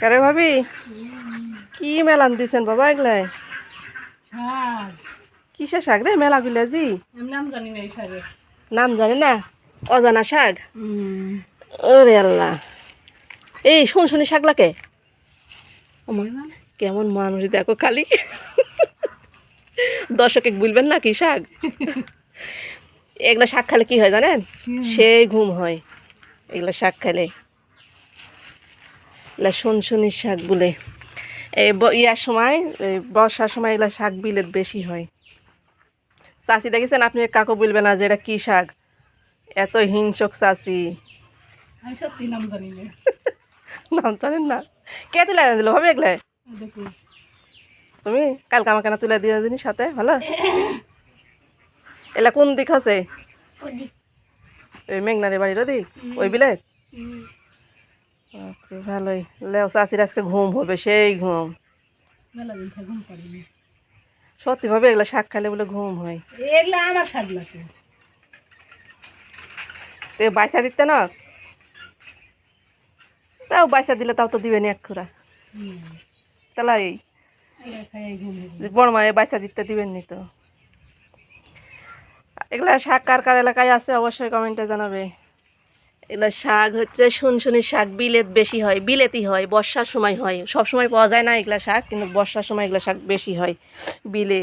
কারে ভাবি কি মেলান দিছেন বাবা এগুলাই? শাক। কিসের শাক রে মেলা গুলাজি? আমি নাম জানি না এই শাকের। নাম জানি না, অজানা শাক। ওরে আল্লাহ, এই শুনশুনি শাক লাগে কেমন মানুষ দেখো খালি। দর্শকে বলবেন না কি শাক। এগুলা শাক খেলে কি হয় জানেন? সেই ঘুম হয় এগুলা শাক খেলে। এগুলা শুনশুনির শাক বলে। এই ইয়ার সময়, এই বর্ষার সময় এগুলা শাক বিলেত বেশি হয়। চাষি দেখেছেন আপনি, কাকু বলবে না যে এটা কি শাক, এত হিংসক চাষি। আমি সত্যি নাম জানি না। নাম জানেন না? কে তুলে দিল ভাবে এগুলাই? দেখুন তুমি কালকে আমাকে না তুলে দিয়ে দিনি সাথে, ভালো। এলা কোন দিক আছে? ওই মেঘনারি বাড়ির ওদিক, ওই বিলেত। বাপরে ভালোই লেও, চাষির আজকে ঘুম হবে, সেই ঘুম। মেলা দিন থেকে ঘুম পারিনি। সত্যি ভাবে এগুলা শাক খাইলে বলে ঘুম হয়। এগুলা আমার শাক লাগে। তো বাইসা দিতে না, তাও বাইসা দিলে তাও তো দিবেনি এক খুরা। তাহলে এই এগুলা খাই ঘুম হবে। বড় মায়ে বাইসা দিতে দিবেন নি তো। এগুলা শাক কার কার এলাকায় আছে অবশ্যই কমেন্টে জানাবে। এগুলা শাক হচ্ছে শুনশুনির শাক, বিলেত বেশি হয়, বিলেতি হয়, বর্ষার সময় হয়, সব সময় পাওয়া যায় না এগুলা শাক, কিন্তু বর্ষার সময় এগুলা শাক বেশি হয় বিলে।